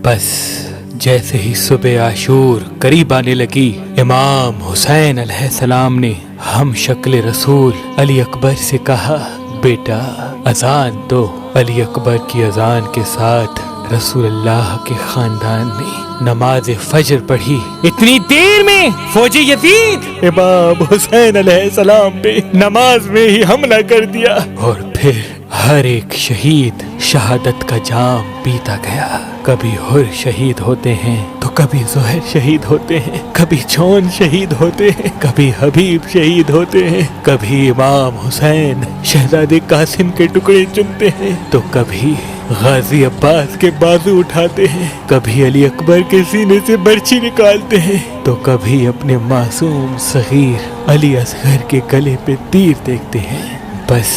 بس جیسے ہی صبح عاشور قریب آنے لگی، امام حسین علیہ السلام نے ہم شکل رسول علی اکبر سے کہا، بیٹا اذان دو۔ علی اکبر کی اذان کے ساتھ رسول اللہ کے خاندان نے نماز فجر پڑھی۔ اتنی دیر میں فوجی یزید امام حسین علیہ السلام پہ نماز میں ہی حملہ کر دیا، اور پھر ہر ایک شہید شہادت کا جام پیتا گیا۔ کبھی حر شہید ہوتے ہیں تو کبھی زہر شہید ہوتے ہیں، کبھی چون شہید ہوتے ہیں، کبھی حبیب شہید ہوتے ہیں، کبھی امام حسین شہزادے قاسم کے ٹکڑے چنتے ہیں تو کبھی غازی عباس کے بازو اٹھاتے ہیں، کبھی علی اکبر کے سینے سے برچی نکالتے ہیں تو کبھی اپنے معصوم صغیر علی اصغر کے گلے پہ تیر دیکھتے ہیں۔ بس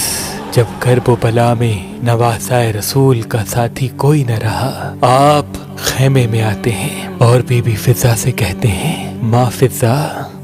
جب کرب و بلا میں نواسائے رسول کا ساتھی کوئی نہ رہا، آپ خیمے میں آتے ہیں اور بی بی فضا سے کہتے ہیں، ماں فضا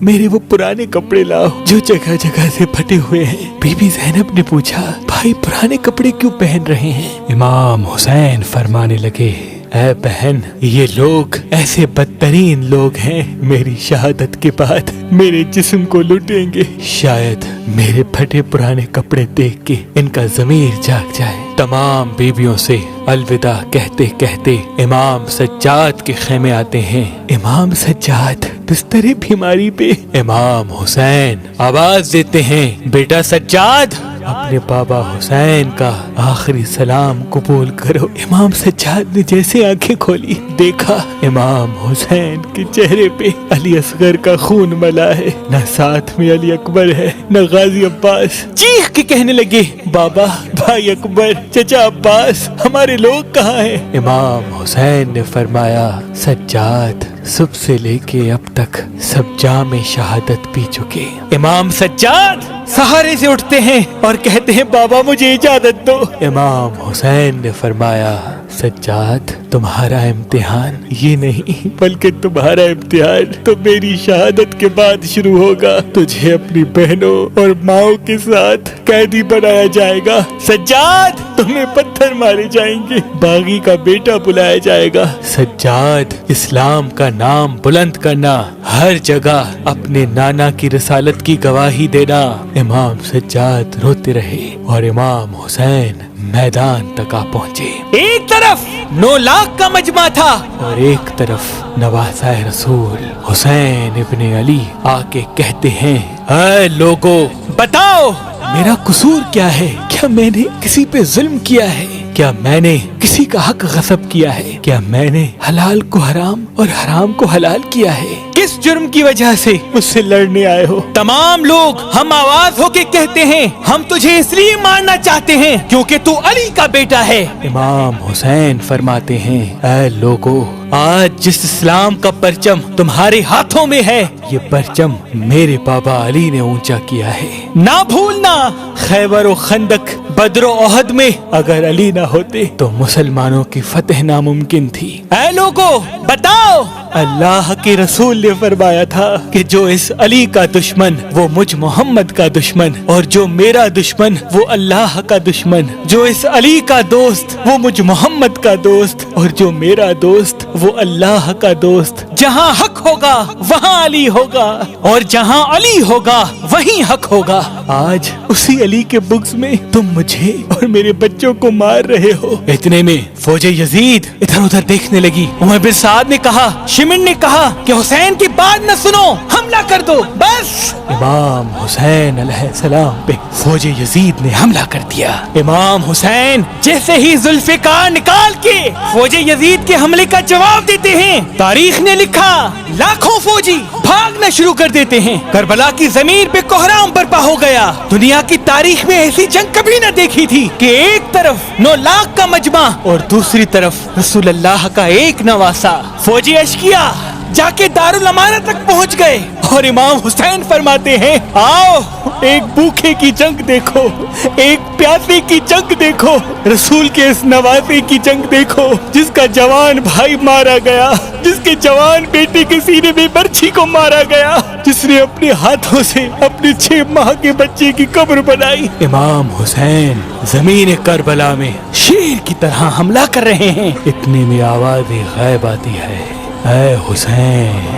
میرے وہ پرانے کپڑے لاؤ جو جگہ جگہ سے پھٹے ہوئے ہیں۔ بی بی زینب نے پوچھا، بھائی پرانے کپڑے کیوں پہن رہے ہیں؟ امام حسین فرمانے لگے، اے بہن، یہ لوگ ایسے بدترین لوگ ہیں، میری شہادت کے بعد میرے جسم کو لوٹیں گے، شاید میرے پھٹے پرانے کپڑے دیکھ کے ان کا ضمیر جاگ جائے۔ تمام بیویوں سے الوداع کہتے کہتے امام سجاد کے خیمے آتے ہیں۔ امام سجاد بستر بیماری پہ، امام حسین آواز دیتے ہیں، بیٹا سجاد اپنے بابا حسین کا آخری سلام قبول کرو۔ امام سجاد نے جیسے آنکھیں کھولی، دیکھا امام حسین کے چہرے پہ علی اصغر کا خون ملا ہے، نہ ساتھ میں علی اکبر ہے نہ غازی عباس۔ چیخ کے کہنے لگے، بابا، بھائی اکبر، چچا عباس، ہمارے لوگ کہاں ہیں؟ امام حسین نے فرمایا، سجاد صبح سے لے کے اب تک سب جام شہادت پی چکے۔ امام سجاد سہارے سے اٹھتے ہیں اور کہتے ہیں، بابا مجھے اجازت دو۔ امام حسین نے فرمایا، سجاد تمہارا امتحان یہ نہیں بلکہ تمہارا امتحان تو میری شہادت کے بعد شروع ہوگا۔ تجھے اپنی بہنوں اور ماؤں کے ساتھ قیدی بنایا جائے گا۔ سجاد تمہیں پتھر مارے جائیں گے، باغی کا بیٹا بلایا جائے گا۔ سجاد اسلام کا نام بلند کرنا، ہر جگہ اپنے نانا کی رسالت کی گواہی دینا۔ امام سجاد روتے رہے اور امام حسین میدان تک آ پہنچے۔ ایک طرف 9 لاکھ کا مجمع تھا اور ایک طرف نواسائے رسول حسین ابن علی آ کے کہتے ہیں، اے لوگو بتاؤ میرا قصور کیا ہے؟ کیا میں نے کسی پہ ظلم کیا ہے؟ کیا میں نے کسی کا حق غصب کیا ہے؟ کیا میں نے حلال کو حرام اور حرام کو حلال کیا ہے؟ کس جرم کی وجہ سے مجھ سے لڑنے آئے ہو؟ تمام لوگ ہم آواز ہو کے کہتے ہیں، ہم تجھے اس لیے مارنا چاہتے ہیں کیونکہ تو علی کا بیٹا ہے۔ امام حسین فرماتے ہیں، اے لوگو، آج جس اسلام کا پرچم تمہارے ہاتھوں میں ہے، یہ پرچم میرے بابا علی نے اونچا کیا ہے۔ نہ بھولنا، خیبر و خندق، بدر و احد میں اگر علی نہ ہوتے تو مسلمانوں کی فتح ناممکن تھی۔ اے لوگو بتاؤ، اللہ کے رسول نے فرمایا تھا کہ جو اس علی کا دشمن وہ مجھ محمد کا دشمن، اور جو میرا دشمن وہ اللہ کا دشمن، جو اس علی کا دوست وہ مجھ محمد کا دوست، اور جو میرا دوست وہ اللہ کا دوست۔ جہاں حق ہوگا وہاں علی ہوگا، اور جہاں علی ہوگا وہیں حق ہوگا۔ آج اسی علی کے بغض میں تم مجھے اور میرے بچوں کو مار رہے ہو۔ اتنے میں فوج یزید ادھر ادھر دیکھنے لگی۔ عمر بن سعد نے کہا، شمن نے کہا کہ حسین کی بات نہ سنو، حملہ کر دو بس۔ امام حسین علیہ السلام پہ فوج یزید نے حملہ کر دیا۔ امام حسین جیسے ہی ذوالفقار نکال کے فوج یزید کے حملے کا جواب دیتے ہیں، تاریخ نے لکھا لاکھوں فوجی بھاگنا شروع کر دیتے ہیں۔ کربلا کی زمین پہ کوہرام برپا ہو گیا۔ دنیا کی تاریخ میں ایسی جنگ کبھی نہ دیکھی تھی کہ ایک طرف 9 لاکھ کا مجمع اور دوسری طرف رسول اللہ کا ایک نواسا۔ فوجی اشقیا جا کے دارالامانہ تک پہنچ گئے اور امام حسین فرماتے ہیں آؤ ایک بھوکے کی جنگ دیکھو، ایک پیاسے کی جنگ دیکھو، رسول کے اس نواسے کی جنگ دیکھو جس کا جوان بھائی مارا گیا، جس کے جوان بیٹے کے سینے میں برچھی کو مارا گیا، جس نے اپنے ہاتھوں سے اپنے 6 ماہ کے بچے کی قبر بنائی۔ امام حسین زمین کربلا میں شیر کی طرح حملہ کر رہے ہیں، اتنے میں آواز غائب آتی ہے، اے حسین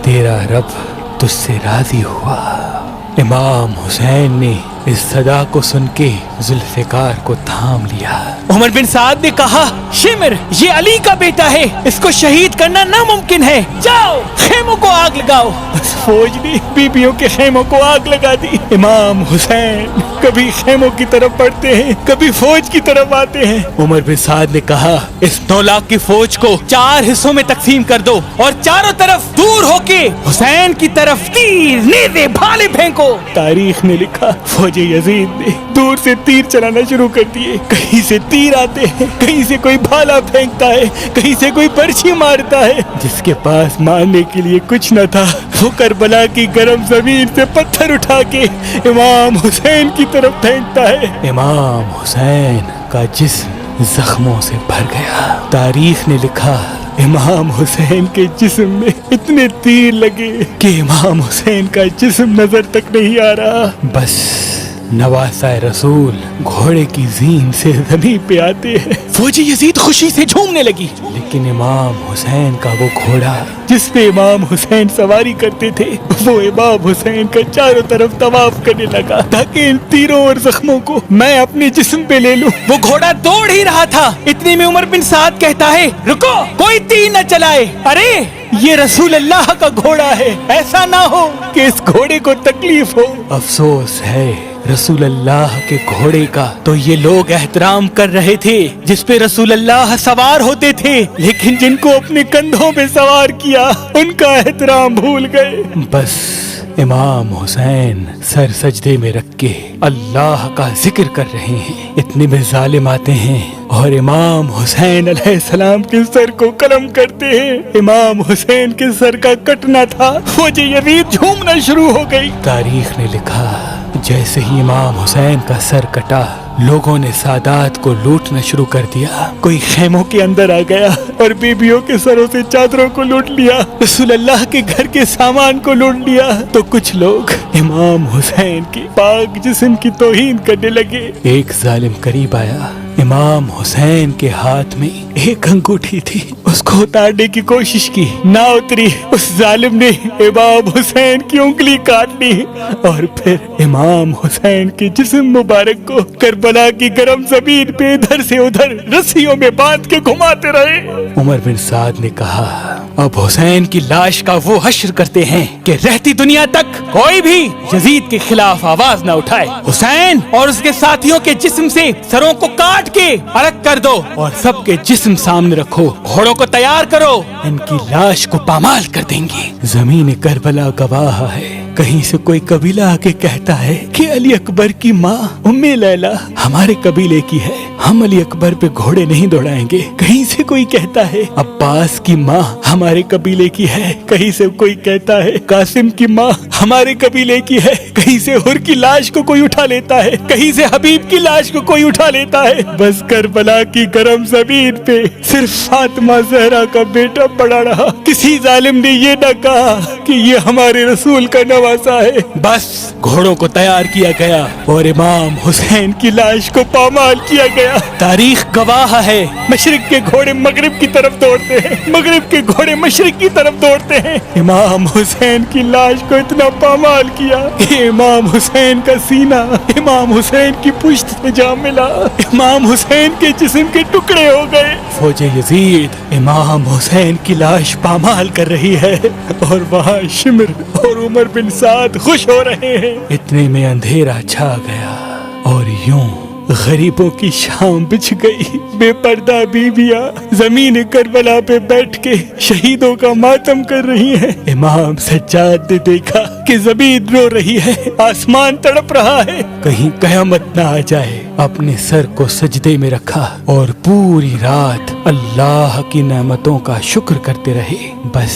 تیرا رب تجھ سے راضی ہوا۔ امام حسین نے اس صدا کو سن کے ذوالفقار کو تھام لیا۔ عمر بن سعد نے کہا شمر یہ علی کا بیٹا ہے، اس کو شہید کرنا ناممکن ہے، جاؤ خیموں کو آگ لگاؤ۔ بس فوج نے بیبیوں کے خیموں کو آگ لگا دی۔ امام حسین کبھی خیموں کی طرف بڑھتے ہیں، کبھی فوج کی طرف آتے ہیں۔ عمر بن سعد نے کہا اس 9 لاکھ کی فوج کو 4 حصوں میں تقسیم کر دو اور چاروں طرف دور ہو کے حسین کی طرف تیر نیزے بھالے پھینکو۔ تاریخ نے لکھا فوج یزید نے دور سے تیر چلانا شروع کر دیے، کہیں سے تیر آتے ہیں، کہیں سے کوئی بھالا پھینکتا ہے، کہیں سے کوئی برچھی مارتا ہے۔ جس کے پاس مارنے کے لیے کچھ نہ تھا وہ کربلا کی گرم زمین سے پتھر اٹھا کے امام حسین کی طرف پھینکتا ہے۔ امام حسین کا جسم زخموں سے بھر گیا۔ تاریخ نے لکھا امام حسین کے جسم میں اتنے تیر لگے کہ امام حسین کا جسم نظر تک نہیں آ رہا۔ بس نواسہ رسول گھوڑے کی زین سے زمین پہ آتے ہیں۔ فوجی یزید خوشی سے جھومنے لگی، لیکن امام حسین کا وہ گھوڑا جس پہ امام حسین سواری کرتے تھے وہ امام حسین کا چاروں طرف طواف کرنے لگا تاکہ ان تیروں اور زخموں کو میں اپنے جسم پہ لے لوں۔ وہ گھوڑا دوڑ ہی رہا تھا، اتنے میں عمر بن سعد کہتا ہے رکو کوئی تیر نہ چلائے، ارے یہ رسول اللہ کا گھوڑا ہے، ایسا نہ ہو کہ اس گھوڑے کو تکلیف ہو۔ افسوس ہے رسول اللہ کے گھوڑے کا تو یہ لوگ احترام کر رہے تھے جس پہ رسول اللہ سوار ہوتے تھے، لیکن جن کو اپنے کندھوں پہ سوار کیا ان کا احترام بھول گئے۔ بس امام حسین سر سجدے میں رکھ کے اللہ کا ذکر کر رہے ہیں، اتنے میں ظالم آتے ہیں اور امام حسین علیہ السلام کے سر کو قلم کرتے ہیں۔ امام حسین کے سر کا کٹنا تھا، فوج یزید جھومنا شروع ہو گئی۔ تاریخ نے لکھا جیسے ہی امام حسین کا سر کٹا لوگوں نے سادات کو لوٹنا شروع کر دیا، کوئی خیموں کے اندر آ گیا اور بیبیوں کے سروں سے چادروں کو لوٹ لیا، رسول اللہ کے گھر کے سامان کو لوٹ لیا، تو کچھ لوگ امام حسین کے پاک جسم کی توہین کرنے لگے۔ ایک ظالم قریب آیا، امام حسین کے ہاتھ میں ایک انگوٹھی تھی، اس کو اتارنے کی کوشش کی، نہ اتری، اس ظالم نے امام حسین کی انگلی کاٹ لی اور پھر امام حسین کے جسم مبارک کو کربلا کی گرم زمین پہ ادھر سے ادھر رسیوں میں باندھ کے گھماتے رہے۔ عمر بن سعد نے کہا اب حسین کی لاش کا وہ حشر کرتے ہیں کہ رہتی دنیا تک کوئی بھی یزید کے خلاف آواز نہ اٹھائے، حسین اور اس کے ساتھیوں کے جسم سے سروں کو کاٹ کے الگ کر دو اور سب کے جسم سامنے رکھو، گھوڑوں کو تیار کرو، ان کی لاش کو پامال کر دیں گے۔ زمین کربلا گواہ ہے، کہیں سے کوئی قبیلہ آ کے کہتا ہے کہ علی اکبر کی ماں ام لیلا ہمارے قبیلے کی ہے، ہم علی اکبر پہ گھوڑے نہیں دوڑائیں گے۔ کہیں سے کوئی کہتا ہے عباس کی ماں ہمارے قبیلے کی ہے، کہیں سے کوئی کہتا ہے قاسم کی ماں ہمارے قبیلے کی ہے، کہیں سے حر کی لاش کو کوئی اٹھا لیتا ہے، کہیں سے حبیب کی لاش کو کوئی اٹھا لیتا ہے۔ بس کربلا کی گرم زمین پہ صرف فاطمہ زہرا کا بیٹا پڑا رہا۔ کسی ظالم نے یہ نہ کہا کہ یہ ہمارے رسول کا نواسا ہے۔ بس گھوڑوں کو تیار کیا گیا اور امام حسین کی لاش کو پامال کیا گیا۔ تاریخ گواہ ہے، مشرق کے گھوڑے مغرب کی طرف دوڑتے ہیں، مغرب کے گھوڑے مشرق کی طرف دوڑتے ہیں۔ امام حسین کی لاش کو اتنا پامال کیا کہ امام حسین کا سینہ امام حسین کی پشت سے جا ملا، امام حسین کے جسم کے ٹکڑے ہو گئے۔ فوج یزید امام حسین کی لاش پامال کر رہی ہے اور وہاں شمر اور عمر بن سعد خوش ہو رہے ہیں۔ اتنے میں اندھیرا چھا گیا اور یوں غریبوں کی شام بچھ گئی، بے پردہ بیویاں زمین کربلا پہ بیٹھ کے شہیدوں کا ماتم کر رہی ہیں۔ امام سجاد نے دیکھا کہ زمین رو رہی ہے، آسمان تڑپ رہا ہے، کہیں قیامت نہ آ جائے۔ اپنے سر کو سجدے میں رکھا اور پوری رات اللہ کی نعمتوں کا شکر کرتے رہے۔ بس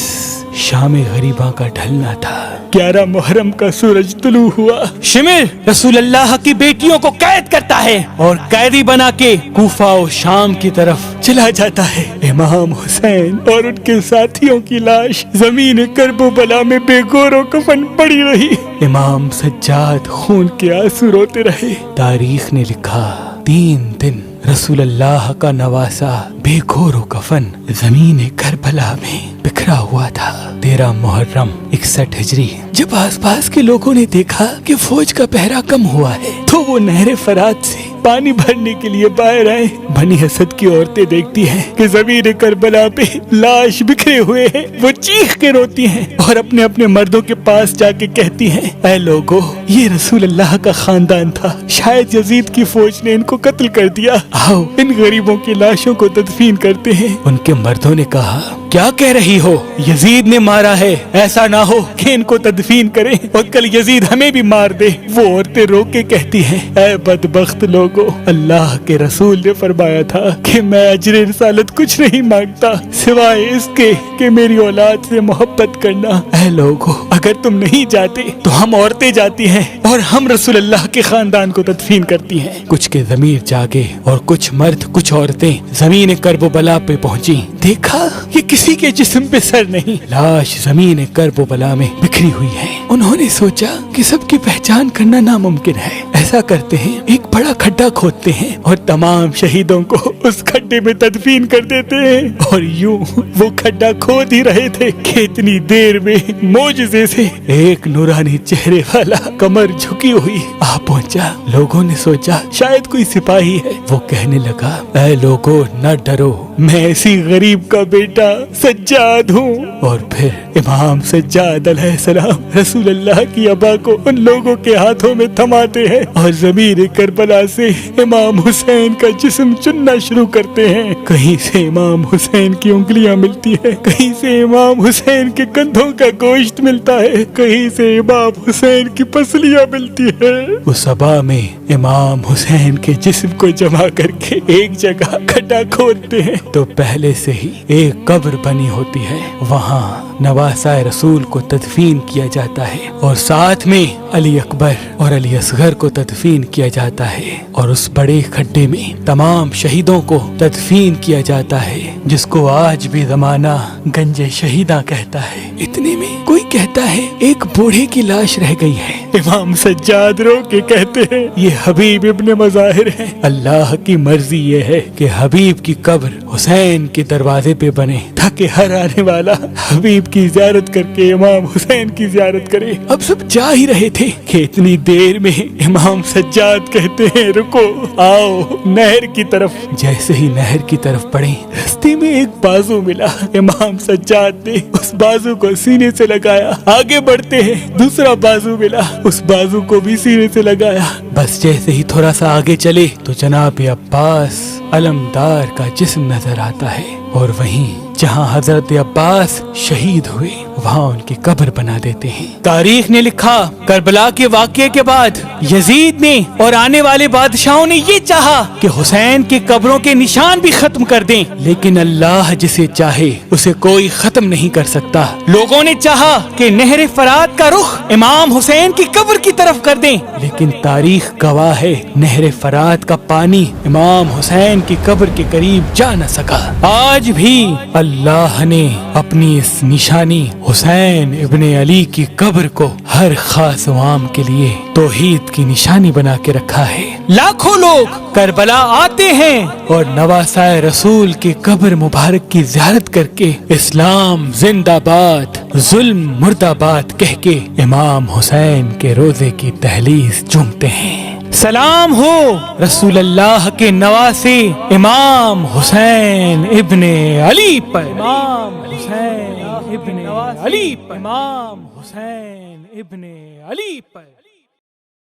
شام غریباں کا ڈھلنا تھا، 11 محرم کا سورج طلوع ہوا۔ شمر رسول اللہ کی بیٹیوں کو قید کرتا ہے اور قیدی بنا کے کوفہ و شام کی طرف چلا جاتا ہے۔ امام حسین اور ان کے ساتھیوں کی لاش زمین کرب و بلا میں بے گور و کفن پڑی رہی۔ امام سجاد خون کے آنسو روتے رہے۔ تاریخ نے لکھا 3 دن رسول اللہ کا نواسہ بے گور و کفن زمین کربلا میں بکھرا ہوا تھا۔ 13 محرم 61 ہجری جب آس پاس کے لوگوں نے دیکھا کہ فوج کا پہرا کم ہوا ہے تو وہ نہر فرات سے پانی بھرنے کے لیے باہر آئے۔ بنی اسد کی عورتیں دیکھتی ہیں کہ زمین کربلا پہ لاش بکھرے ہوئے ہیں، وہ چیخ کے روتی ہیں اور اپنے اپنے مردوں کے پاس جا کے کہتی ہیں، اے لوگو، یہ رسول اللہ کا خاندان تھا، شاید یزید کی فوج نے ان کو قتل کر دیا، آؤ ان غریبوں کی لاشوں کو تدفین کرتے ہیں۔ ان کے مردوں نے کہا، کیا کہہ رہی ہو، یزید نے مارا ہے، ایسا نہ ہو کہ ان کو تدفین کریں اور کل یزید ہمیں بھی مار دے۔ وہ عورتیں رو کے کہتی ہیں، اے بدبخت لوگو، اللہ کے رسول نے فرمایا تھا کہ میں اجر رسالت کچھ نہیں مانگتا سوائے اس کے کہ میری اولاد سے محبت کرنا۔ اے لوگو، اگر تم نہیں جاتے تو ہم عورتیں جاتی ہیں اور ہم رسول اللہ کے خاندان کو تدفین کرتی ہیں۔ کچھ کے ضمیر جاگے اور کچھ مرد کچھ عورتیں زمین کرب و بلا پہ پہنچی، دیکھا یہ کسی کے جسم پہ سر نہیں، لاش زمین کرب و بلا میں بکھری ہوئی ہے۔ انہوں نے سوچا کہ سب کی پہچان کرنا ناممکن ہے، ایسا کرتے ہیں ایک بڑا کھڈا کھودتے ہیں اور تمام شہیدوں کو اس کھڈے میں تدفین کر دیتے ہیں۔ اور یوں وہ کھڈا کھود ہی رہے تھے کہ اتنی دیر میں معجزے سے ایک نورانی چہرے والا کمر جھکی ہوئی آ پہنچا۔ لوگوں نے سوچا شاید کوئی سپاہی ہے۔ وہ کہنے لگا، اے لوگو نہ ڈرو، میں اسی غریب کا بیٹا سجاد ہوں۔ اور پھر امام سجاد علیہ السلام رسول اللہ کی ابا کو ان لوگوں کے ہاتھوں میں تھماتے ہیں اور زمین کربلا سے امام حسین کا جسم چننا شروع کرتے ہیں۔ کہیں سے امام حسین کی انگلیاں ملتی ہیں، کہیں سے امام حسین کے کندھوں کا گوشت ملتا ہے، کہیں سے امام حسین کی پسلیاں ملتی ہے۔ اس ابا میں امام حسین کے جسم کو جمع کر کے ایک جگہ کھڈا کھودتے ہیں تو پہلے سے ہی ایک قبر بنی ہوتی ہے، وہاں نواسہ رسول کو تدفین کیا جاتا ہے اور ساتھ میں علی اکبر اور علی اصغر کو تدفین کیا جاتا ہے، اور اس بڑے کھڈے میں تمام شہیدوں کو تدفین کیا جاتا ہے، جس کو آج بھی زمانہ گنج شہیداں کہتا ہے۔ اتنے میں کوئی کہتا ہے ایک بوڑھے کی لاش رہ گئی ہے۔ امام سجاد رو کے کہتے ہیں، یہ حبیب ابن مظاہر ہے، اللہ کی مرضی یہ ہے کہ حبیب کی قبر حسین کے دروازے پہ بنے تاکہ ہر آنے والا حبیب کی زیارت کر کے امام حسین کی زیارت کرے۔ اب سب جا ہی رہے تھے کہ اتنی دیر میں امام سجاد کہتے ہیں، رکو، آؤ نہر کی طرف۔ جیسے ہی نہر کی طرف بڑھے، رستے میں ایک بازو ملا۔ امام سجاد نے اس بازو کو سینے سے لگایا، آگے بڑھتے ہیں، دوسرا بازو ملا، اس بازو کو بھی سینے سے لگایا۔ بس جیسے ہی تھوڑا سا آگے چلے تو جناب عباس علمدار کا جسم نظر آتا ہے، اور وہیں جہاں حضرت عباس شہید ہوئے وہاں ان کی قبر بنا دیتے ہیں۔ تاریخ نے لکھا، کربلا کے واقعے کے بعد یزید نے اور آنے والے بادشاہوں نے یہ چاہا کہ حسین کی قبروں کے نشان بھی ختم کر دیں، لیکن اللہ جسے چاہے اسے کوئی ختم نہیں کر سکتا۔ لوگوں نے چاہا کہ نہر فرات کا رخ امام حسین کی قبر کی طرف کر دیں، لیکن تاریخ گواہ ہے نہر فرات کا پانی امام حسین کی قبر کے قریب جا نہ سکا۔ آج بھی اللہ نے اپنی اس نشانی حسین ابن علی کی قبر کو ہر خاص و عام کے لیے توحید کی نشانی بنا کے رکھا ہے۔ لاکھوں لوگ کربلا آتے ہیں اور نواسہ رسول کی قبر مبارک کی زیارت کر کے اسلام زندہ باد، ظلم مردہ باد کہہ کے امام حسین کے روزے کی دہلیز چومتے ہیں۔ سلام ہو رسول اللہ کے نواسے امام حسین ابن علی پر، امام حسین ابن علی پر، امام حسین ابن علی پر۔